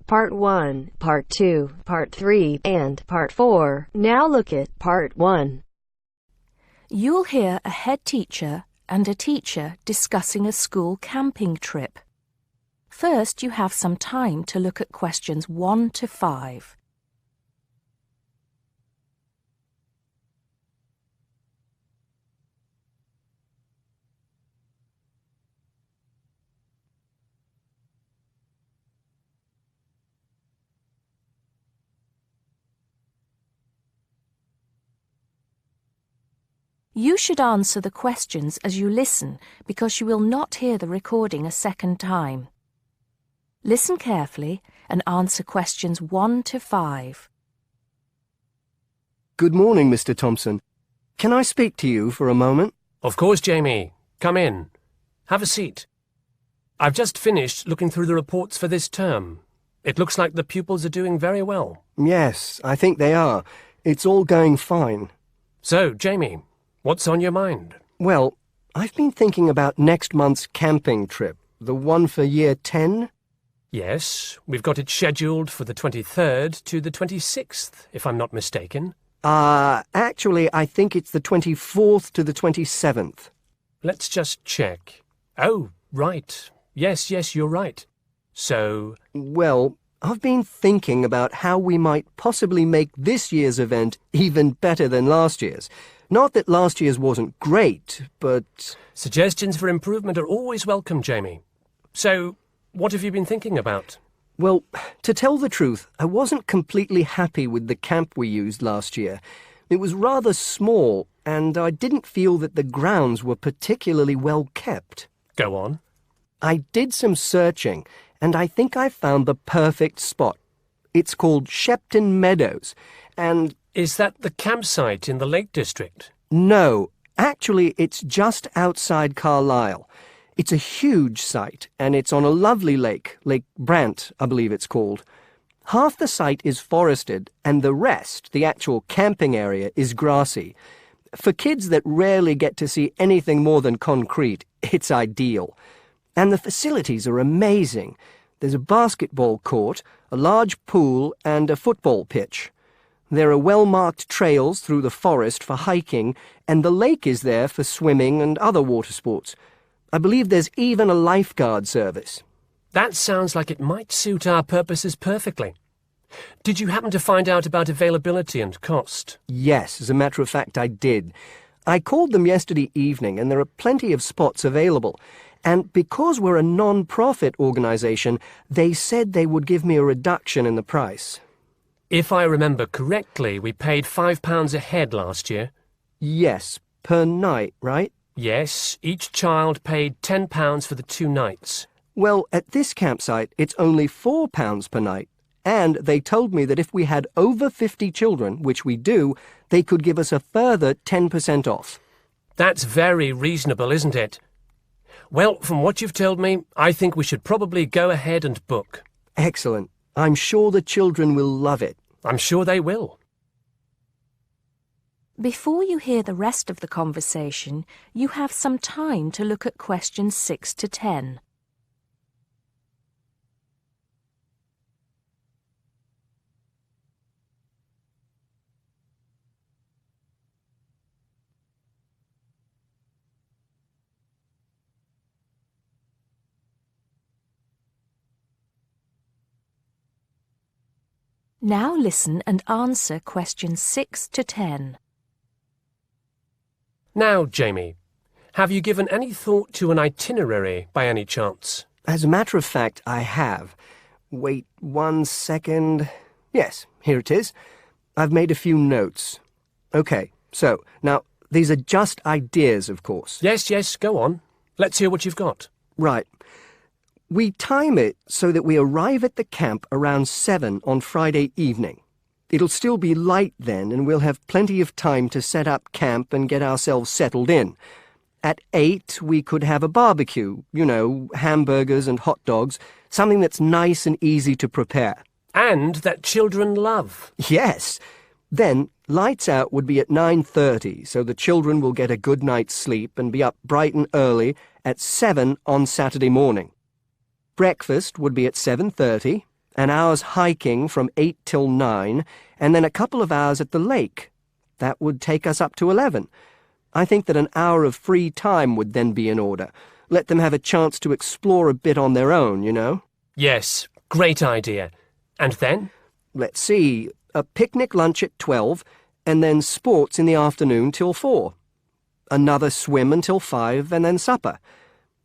Part 1, Part 2, Part 3, and Part 4. Now look at Part 1. You'll hear a head teacher and a teacher discussing a school camping trip. First, you have some time to look at questions 1 to 5. You should answer the questions as you listen because you will not hear the recording a second time. Listen carefully and answer questions 1 to 5. Good morning, Mr. Thompson. Can I speak to you for a moment? Of course, Jamie. Come in. Have a seat. I've just finished looking through the reports for this term. It looks like the pupils are doing very well. Yes, I think they are. It's all going fine. So, Jamie, what's on your mind? Well, I've been thinking about next month's camping trip, the one for Year 10. Yes, we've got it scheduled for the 23rd to the 26th, if I'm not mistaken. Actually, I think it's the 24th to the 27th. Let's just check. Oh, right. Yes, you're right. So... Well, I've been thinking about how we might possibly make this year's event even better than last year's. Not that last year's wasn't great, but... Suggestions for improvement are always welcome, Jamie. So, what have you been thinking about? Well, to tell the truth, I wasn't completely happy with the camp we used last year. It was rather small, and I didn't feel that the grounds were particularly well kept. Go on. I did some searching, and I think I found the perfect spot. It's called Shepton Meadows, and... Is that the campsite in the Lake District? No, actually it's just outside Carlisle. It's a huge site, and it's on a lovely lake, Lake Brant, I believe it's called. Half the site is forested, and the rest, the actual camping area, is grassy. For kids that rarely get to see anything more than concrete, it's ideal. And the facilities are amazing. There's a basketball court, a large pool, and a football pitch. There are well-marked trails through the forest for hiking, and the lake is there for swimming and other water sports. I believe there's even a lifeguard service. That sounds like it might suit our purposes perfectly. Did you happen to find out about availability and cost? Yes, as a matter of fact, I did. I called them yesterday evening, and there are plenty of spots available. And because we're a non-profit organisation, they said they would give me a reduction in the price. If I remember correctly, we paid £5 a head last year. Yes, per night, right? Yes, each child paid £10 for the 2 nights. Well, at this campsite, it's only £4 per night. And they told me that if we had over 50 children, which we do, they could give us a further 10% off. That's very reasonable, isn't it? Well, from what you've told me, I think we should probably go ahead and book. Excellent. I'm sure the children will love it. I'm sure they will. Before you hear the rest of the conversation, you have some time to look at questions 6 to 10. Now listen and answer questions 6 to 10. Now, Jamie, have you given any thought to an itinerary by any chance? As a matter of fact, I have. Wait 1 second. Yes, here it is. I've made a few notes. Okay, so, now, these are just ideas, of course. Yes, go on. Let's hear what you've got. Right. We time it so that we arrive at the camp around 7 on Friday evening. It'll still be light then, and we'll have plenty of time to set up camp and get ourselves settled in. At 8, we could have a barbecue, hamburgers and hot dogs, something that's nice and easy to prepare. And that children love. Yes. Then, lights out would be at 9:30, so the children will get a good night's sleep and be up bright and early at 7 on Saturday morning. Breakfast would be at 7:30, an hour's hiking from 8 till 9, and then a couple of hours at the lake. That would take us up to 11. I think that an hour of free time would then be in order. Let them have a chance to explore a bit on their own, you know? Yes, great idea. And then? Let's see, a picnic lunch at 12, and then sports in the afternoon till 4. Another swim until 5, and then supper.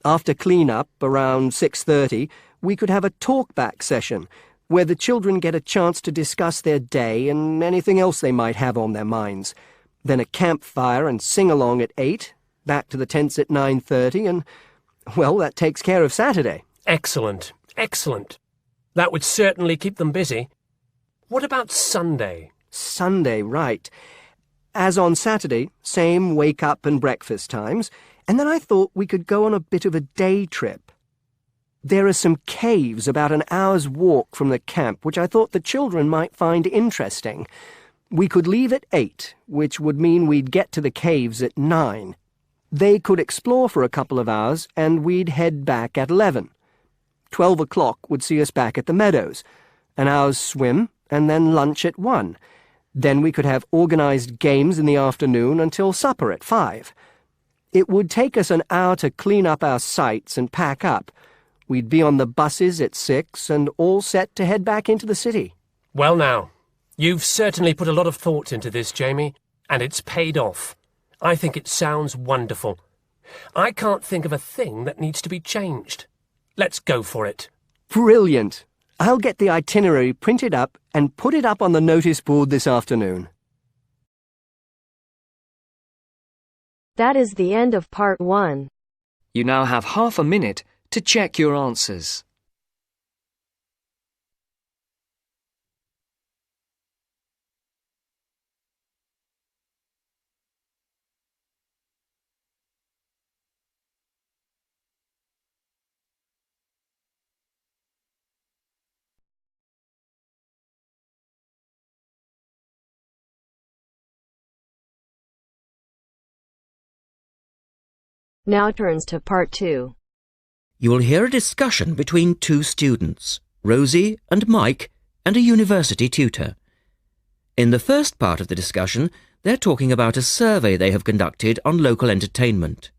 After clean-up, around 6:30, we could have a talk-back session, where the children get a chance to discuss their day and anything else they might have on their minds. Then a campfire and sing-along at 8, back to the tents at 9:30, and, well, that takes care of Saturday. Excellent, excellent. That would certainly keep them busy. What about Sunday? Sunday, right. As on Saturday, same wake-up and breakfast times, and then I thought we could go on a bit of a day trip. There are some caves about an hour's walk from the camp, which I thought the children might find interesting. We could leave at 8, which would mean we'd get to the caves at 9. They could explore for a couple of hours, and we'd head back at 11. 12 o'clock would see us back at the meadows. An hour's swim, and then lunch at 1. Then we could have organised games in the afternoon until supper at 5. It would take us an hour to clean up our sites and pack up. We'd be on the buses at 6 and all set to head back into the city. Well now, you've certainly put a lot of thought into this, Jamie, and it's paid off. I think it sounds wonderful. I can't think of a thing that needs to be changed. Let's go for it. Brilliant! I'll get the itinerary printed up and put it up on the notice board this afternoon. That is the end of part 1. You now have half a minute to check your answers. Now turns to part 2. You will hear a discussion between two students, Rosie and Mike, and a university tutor. In the first part of the discussion, they're talking about a survey they have conducted on local entertainment.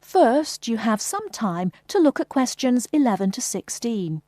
First, you have some time to look at questions 11 to 16.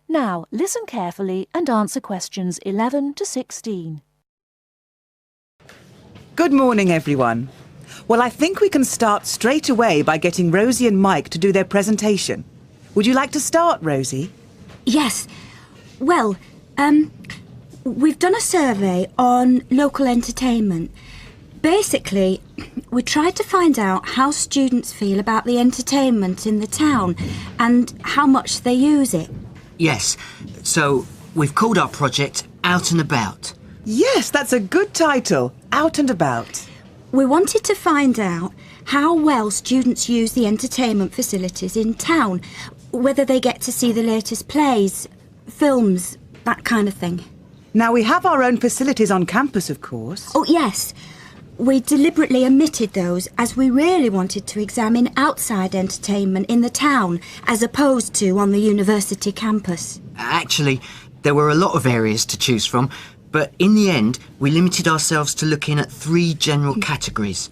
Now, listen carefully and answer questions 11 to 16. Good morning, everyone. Well, I think we can start straight away by getting Rosie and Mike to do their presentation. Would you like to start, Rosie? Yes. Well, we've done a survey on local entertainment. Basically, we tried to find out how students feel about the entertainment in the town and how much they use it. Yes, so we've called our project Out and About. Yes, that's a good title, Out and About. We wanted to find out how well students use the entertainment facilities in town, whether they get to see the latest plays, films, that kind of thing. Now, we have our own facilities on campus, of course. Oh, yes. We deliberately omitted those as we really wanted to examine outside entertainment in the town as opposed to on the university campus. Actually, there were a lot of areas to choose from, but in the end, we limited ourselves to looking at 3 general categories: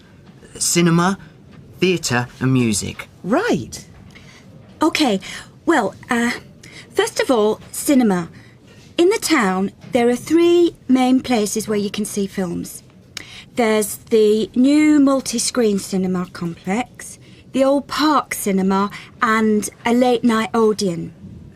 cinema, theatre and music. Right. OK, well, first of all, cinema. In the town, there are 3 main places where you can see films. There's the new multi-screen cinema complex, the old park cinema and a late-night Odeon.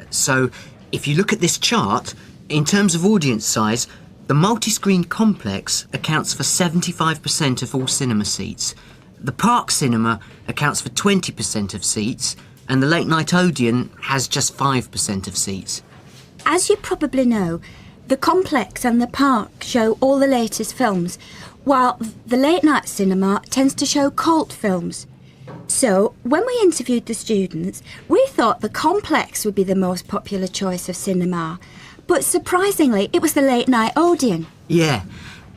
So, if you look at this chart, in terms of audience size, the multi-screen complex accounts for 75% of all cinema seats. The park cinema accounts for 20% of seats, and the late-night Odeon has just 5% of seats. As you probably know, the complex and the park show all the latest films, while the late night cinema tends to show cult films. So, when we interviewed the students, we thought the complex would be the most popular choice of cinema. But surprisingly, it was the late night Odeon. Yeah,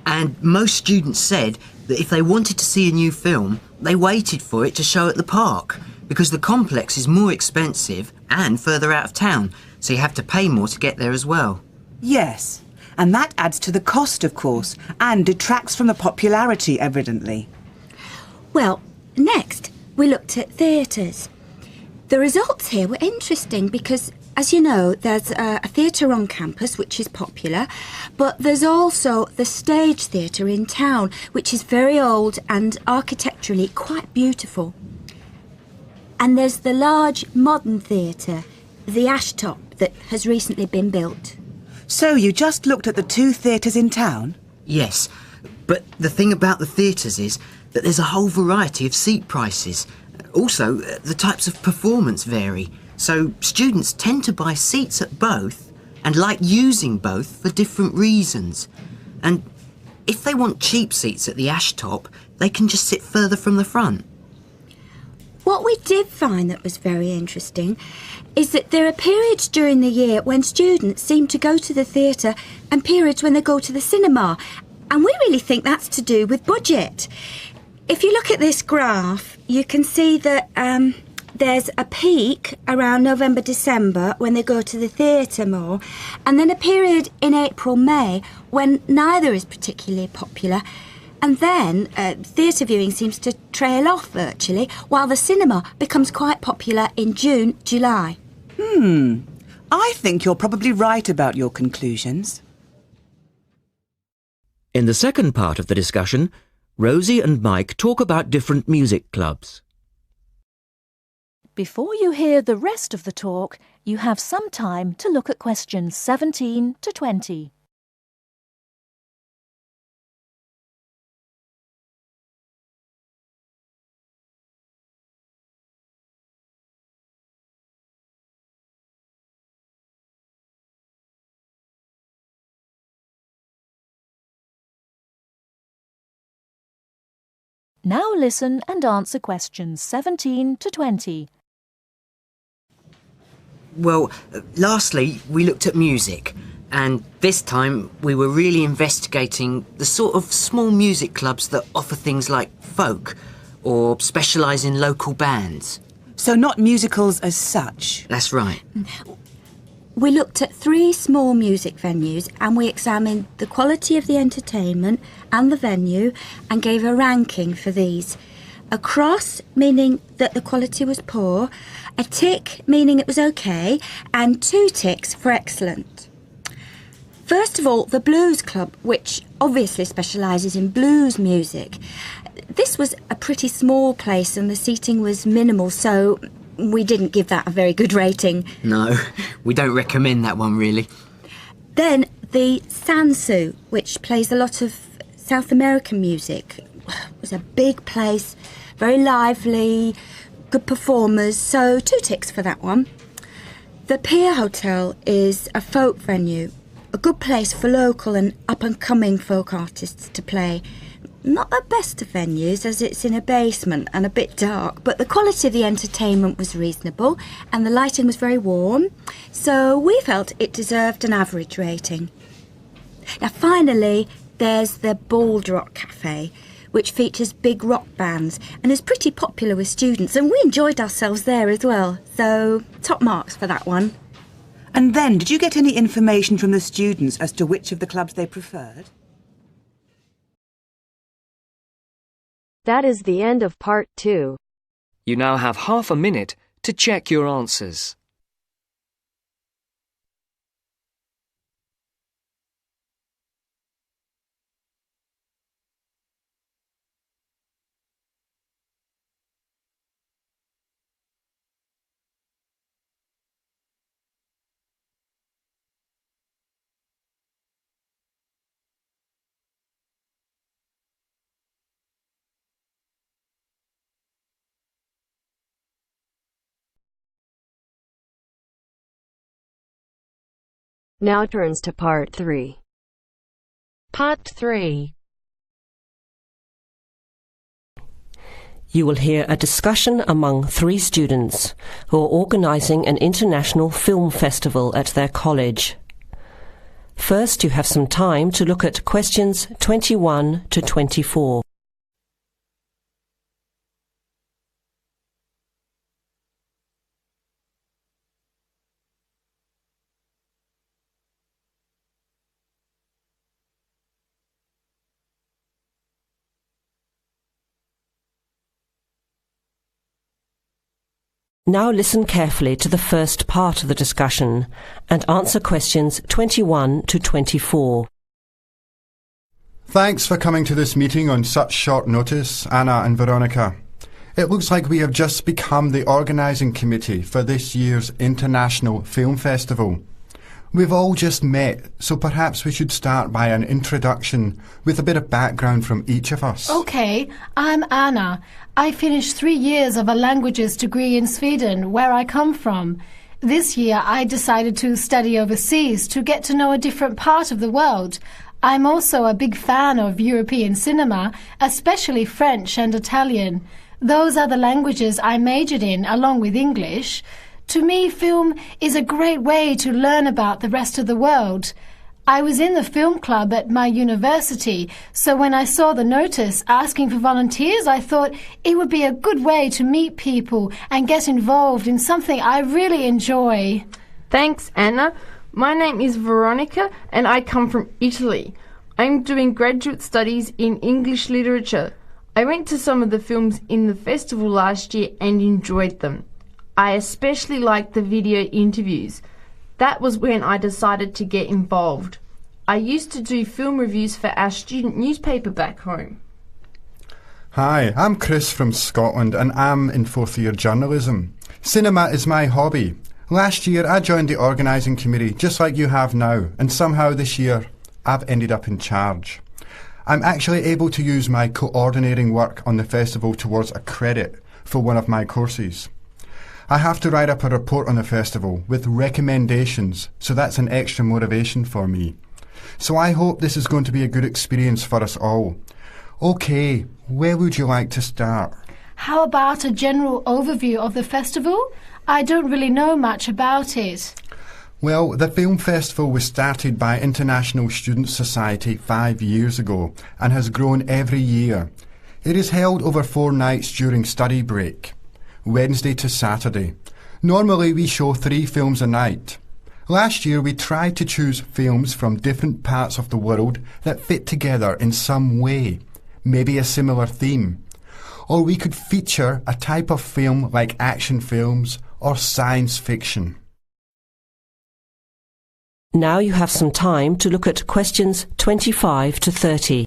and most students said that if they wanted to see a new film, they waited for it to show at the park, because the complex is more expensive and further out of town, so you have to pay more to get there as well. Yes, and that adds to the cost, of course, and detracts from the popularity, evidently. Well, next, we looked at theatres. The results here were interesting because, as you know, there's a theatre on campus which is popular, but there's also the Stage Theatre in town, which is very old and architecturally quite beautiful. And there's the large modern theatre, the Ashtop, that has recently been built. So you just looked at the 2 theatres in town? Yes, but the thing about the theatres is that there's a whole variety of seat prices. Also, the types of performance vary, so students tend to buy seats at both and like using both for different reasons. And if they want cheap seats at the Ashtop, they can just sit further from the front. What we did find that was very interesting is that there are periods during the year when students seem to go to the theatre and periods when they go to the cinema. And we really think that's to do with budget. If you look at this graph, you can see that there's a peak around November, December when they go to the theatre more, and then a period in April, May when neither is particularly popular. And then theatre viewing seems to trail off virtually, while the cinema becomes quite popular in June, July. I think you're probably right about your conclusions. In the second part of the discussion, Rosie and Mike talk about different music clubs. Before you hear the rest of the talk, you have some time to look at questions 17 to 20. Now listen and answer questions 17 to 20. Well, lastly, we looked at music, and this time we were really investigating the sort of small music clubs that offer things like folk or specialise in local bands. So not musicals as such? That's right. We looked at 3 small music venues and we examined the quality of the entertainment and the venue and gave a ranking for these. A cross, meaning that the quality was poor, a tick, meaning it was okay, and 2 ticks for excellent. First of all, the Blues Club, which obviously specialises in blues music. This was a pretty small place and the seating was minimal, so we didn't give that a very good rating. No, we don't recommend that one, really. Then the Sansu, which plays a lot of South American music. It was a big place, very lively, good performers, so 2 ticks for that one. The Pier Hotel is a folk venue, a good place for local and up-and-coming folk artists to play. Not the best of venues, as it's in a basement and a bit dark, but the quality of the entertainment was reasonable and the lighting was very warm, so we felt it deserved an average rating. Now finally, there's the Bald Rock Cafe, which features big rock bands and is pretty popular with students, and we enjoyed ourselves there as well, so top marks for that one. And then, did you get any information from the students as to which of the clubs they preferred? That is the end of part 2. You now have half a minute to check your answers. Now turns to Part 3. Part 3. You will hear a discussion among 3 students who are organising an international film festival at their college. First, you have some time to look at questions 21 to 24. Now listen carefully to the first part of the discussion and answer questions 21 to 24. Thanks for coming to this meeting on such short notice, Anna and Veronica. It looks like we have just become the organising committee for this year's International Film Festival. We've all just met, so perhaps we should start by an introduction with a bit of background from each of us. Okay, I'm Anna. I finished 3 years of a languages degree in Sweden, where I come from. This year I decided to study overseas to get to know a different part of the world. I'm also a big fan of European cinema, especially French and Italian. Those are the languages I majored in, along with English. To me, film is a great way to learn about the rest of the world. I was in the film club at my university, so when I saw the notice asking for volunteers, I thought it would be a good way to meet people and get involved in something I really enjoy. Thanks, Anna. My name is Veronica and I come from Italy. I'm doing graduate studies in English literature. I went to some of the films in the festival last year and enjoyed them. I especially liked the video interviews. That was when I decided to get involved. I used to do film reviews for our student newspaper back home. Hi, I'm Chris from Scotland and I'm in 4th year journalism. Cinema is my hobby. Last year I joined the organising committee just like you have now, and somehow this year I've ended up in charge. I'm actually able to use my coordinating work on the festival towards a credit for one of my courses. I have to write up a report on the festival with recommendations, so that's an extra motivation for me. So I hope this is going to be a good experience for us all. OK, where would you like to start? How about a general overview of the festival? I don't really know much about it. Well, the film festival was started by International Student Society 5 years ago and has grown every year. It is held over 4 nights during study break, Wednesday to Saturday. Normally we show 3 films a night. Last year we tried to choose films from different parts of the world that fit together in some way, maybe a similar theme. Or we could feature a type of film like action films or science fiction. Now you have some time to look at questions 25 to 30.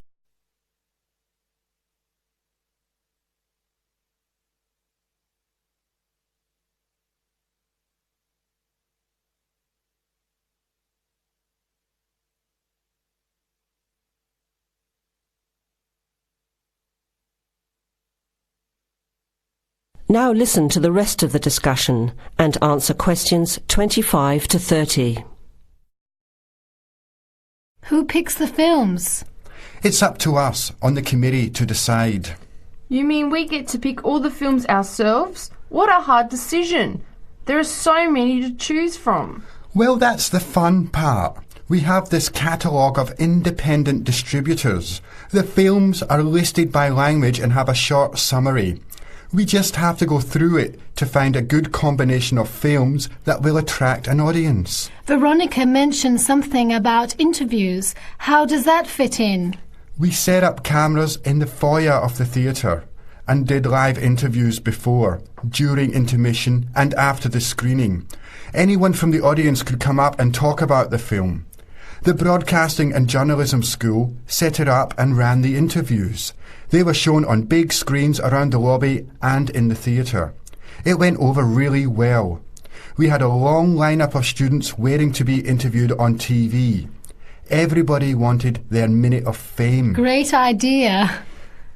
Now listen to the rest of the discussion and answer questions 25 to 30. Who picks the films? It's up to us on the committee to decide. You mean we get to pick all the films ourselves? What a hard decision. There are so many to choose from. Well, that's the fun part. We have this catalogue of independent distributors. The films are listed by language and have a short summary. We just have to go through it to find a good combination of films that will attract an audience. Veronica mentioned something about interviews. How does that fit in? We set up cameras in the foyer of the theatre and did live interviews before, during intermission and after the screening. Anyone from the audience could come up and talk about the film. The Broadcasting and Journalism School set it up and ran the interviews. They were shown on big screens around the lobby and in the theatre. It went over really well. We had a long lineup of students waiting to be interviewed on TV. Everybody wanted their minute of fame. Great idea.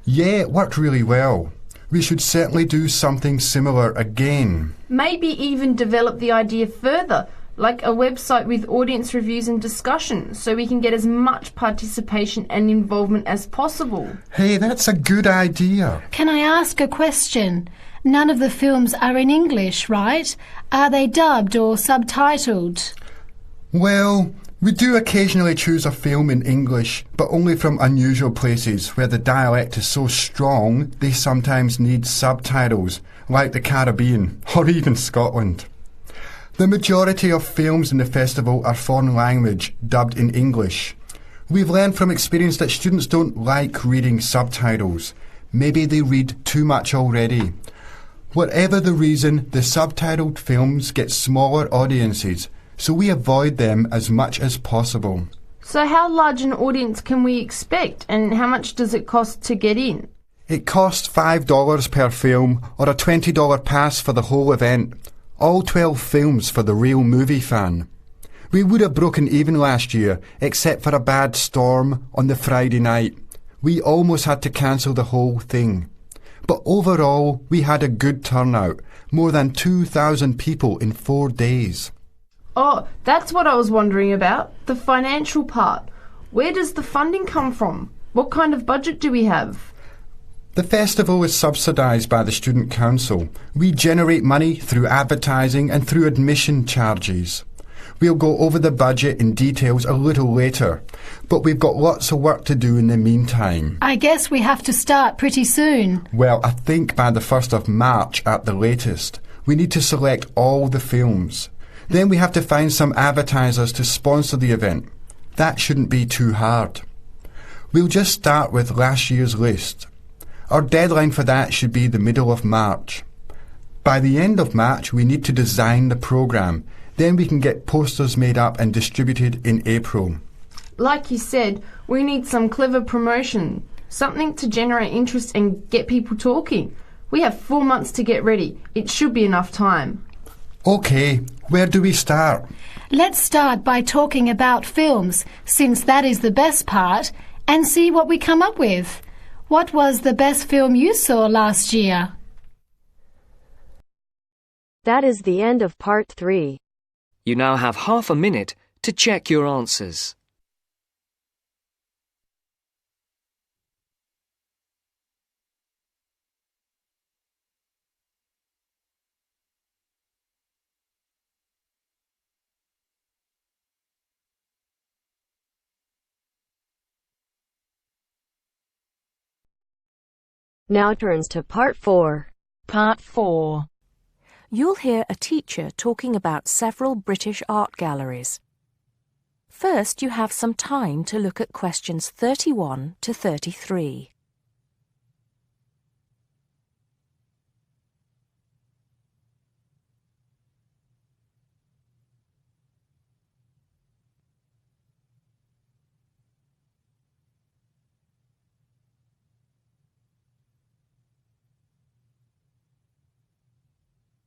Yeah, it worked really well. We should certainly do something similar again. Maybe even develop the idea further. like a website with audience reviews and discussion, so we can get as much participation and involvement as possible. Hey, that's a good idea. Can I ask a question? None of the films are in English, right? Are they dubbed or subtitled? Well, we do occasionally choose a film in English, but only from unusual places where the dialect is so strong they sometimes need subtitles, like the Caribbean or even Scotland. The majority of films in the festival are foreign language, dubbed in English. We've learned from experience that students don't like reading subtitles. Maybe they read too much already. Whatever the reason, the subtitled films get smaller audiences, so we avoid them as much as possible. So how large an audience can we expect, and how much does it cost to get in? It costs $5 per film, or a $20 pass for the whole event. All 12 films for the real movie fan. We would have broken even last year, except for a bad storm on the Friday night. We almost had to cancel the whole thing. But overall, we had a good turnout, more than 2,000 people in 4 days. Oh, that's what I was wondering about, the financial part. Where does the funding come from? What kind of budget do we have? The festival is subsidised by the Student Council. We generate money through advertising and through admission charges. We'll go over the budget in details a little later, but we've got lots of work to do in the meantime. I guess we have to start pretty soon. Well, I think by the 1st of March at the latest. We need to select all the films. Then we have to find some advertisers to sponsor the event. That shouldn't be too hard. We'll just start with last year's list. Our deadline for that should be the middle of March. By the end of March, we need to design the programme. Then we can get posters made up and distributed in April. Like you said, we need some clever promotion, something to generate interest and get people talking. We have 4 months to get ready. It should be enough time. OK, where do we start? Let's start by talking about films, since that is the best part, and see what we come up with. What was the best film you saw last year? That is the end of part 3. You now have half a minute to check your answers. Now turns to part 4. Part 4. You'll hear a teacher talking about several British art galleries. First, you have some time to look at questions 31 to 33.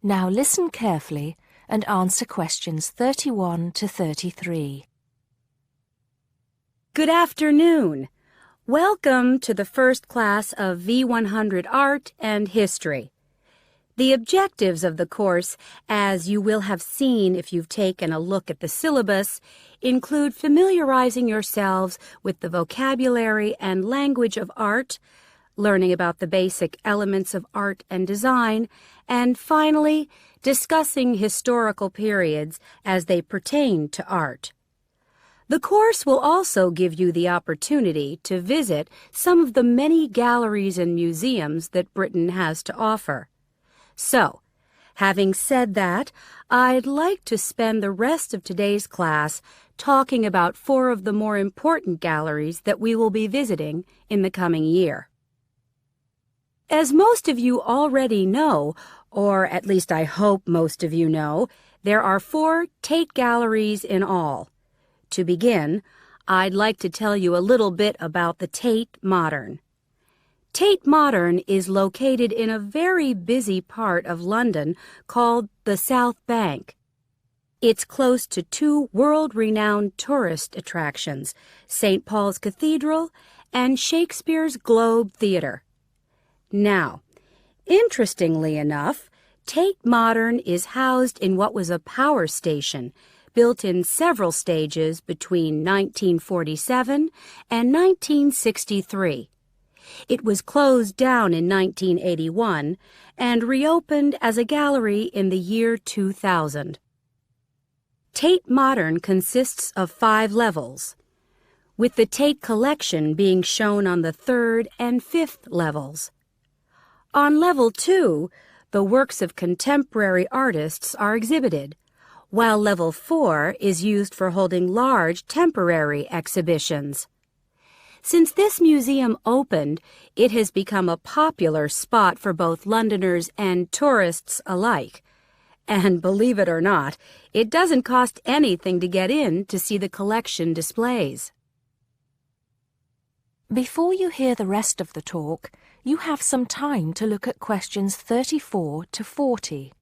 Now listen carefully and answer questions 31 to 33. Good afternoon. Welcome to the first class of V100 Art and History. The objectives of the course, as you will have seen if you've taken a look at the syllabus, include familiarizing yourselves with the vocabulary and language of art, learning about the basic elements of art and design, and finally, discussing historical periods as they pertain to art. The course will also give you the opportunity to visit some of the many galleries and museums that Britain has to offer. So, having said that, I'd like to spend the rest of today's class talking about 4 of the more important galleries that we will be visiting in the coming year. As most of you already know, or at least I hope most of you know, there are 4 Tate galleries in all. To begin, I'd like to tell you a little bit about the Tate Modern. Tate Modern is located in a very busy part of London called the South Bank. It's close to 2 world-renowned tourist attractions, St. Paul's Cathedral and Shakespeare's Globe Theatre. Now, interestingly enough, Tate Modern is housed in what was a power station built in several stages between 1947 and 1963. It was closed down in 1981 and reopened as a gallery in the year 2000. Tate Modern consists of 5 levels, with the Tate collection being shown on the 3rd and 5th levels. On level 2, the works of contemporary artists are exhibited, while level 4 is used for holding large temporary exhibitions. Since this museum opened, it has become a popular spot for both Londoners and tourists alike. And believe it or not, it doesn't cost anything to get in to see the collection displays. Before you hear the rest of the talk, you have some time to look at questions 34 to 40.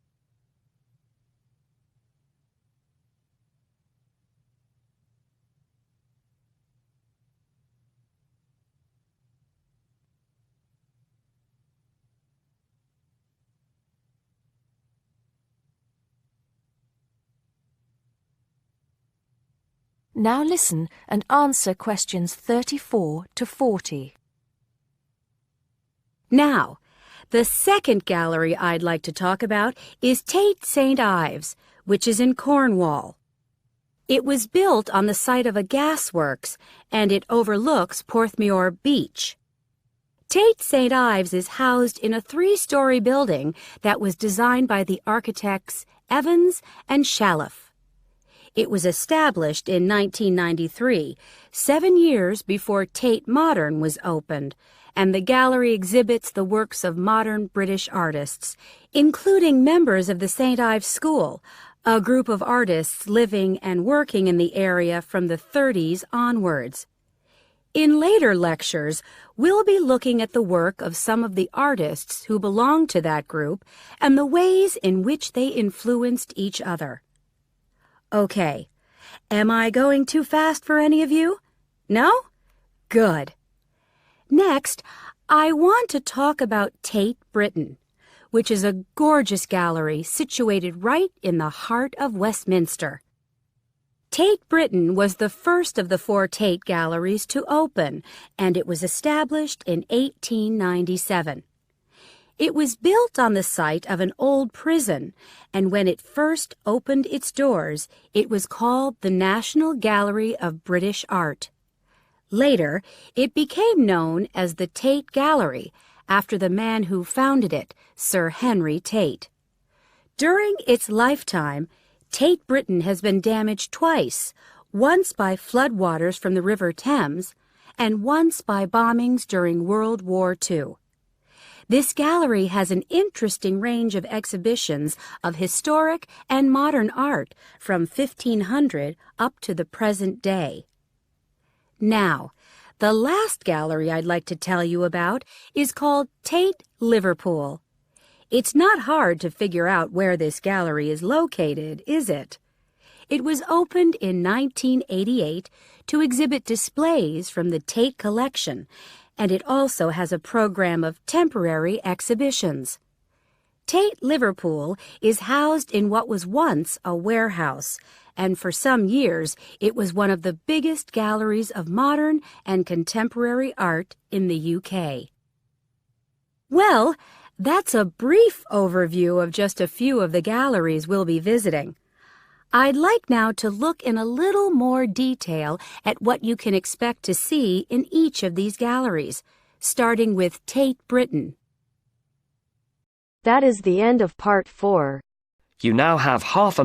Now listen and answer questions 34 to 40. Now, the second gallery I'd like to talk about is Tate St. Ives, which is in Cornwall. It was built on the site of a gasworks, and it overlooks Porthmeor Beach. Tate St. Ives is housed in a 3-story building that was designed by the architects Evans and Shalliff. It was established in 1993, 7 years before Tate Modern was opened, and the gallery exhibits the works of modern British artists, including members of the St. Ives School, a group of artists living and working in the area from the 30s onwards. In later lectures, we'll be looking at the work of some of the artists who belong to that group and the ways in which they influenced each other. Okay, am I going too fast for any of you? No? Good. Next, I want to talk about Tate Britain, which is a gorgeous gallery situated right in the heart of Westminster. Tate Britain was the first of the 4 Tate galleries to open, and it was established in 1897. It was built on the site of an old prison, and when it first opened its doors, it was called the National Gallery of British Art. Later, it became known as the Tate Gallery, after the man who founded it, Sir Henry Tate. During its lifetime, Tate Britain has been damaged twice, once by floodwaters from the River Thames, and once by bombings during World War II. This gallery has an interesting range of exhibitions of historic and modern art from 1500 up to the present day. Now, the last gallery I'd like to tell you about is called Tate Liverpool. It's not hard to figure out where this gallery is located, is it? It was opened in 1988 to exhibit displays from the Tate collection, and it also has a program of temporary exhibitions. Tate Liverpool is housed in what was once a warehouse, and for some years it was one of the biggest galleries of modern and contemporary art in the UK. Well, that's a brief overview of just a few of the galleries we'll be visiting. I'd like now to look in a little more detail at what you can expect to see in each of these galleries, starting with Tate Britain. That is the end of part 4. You now have half a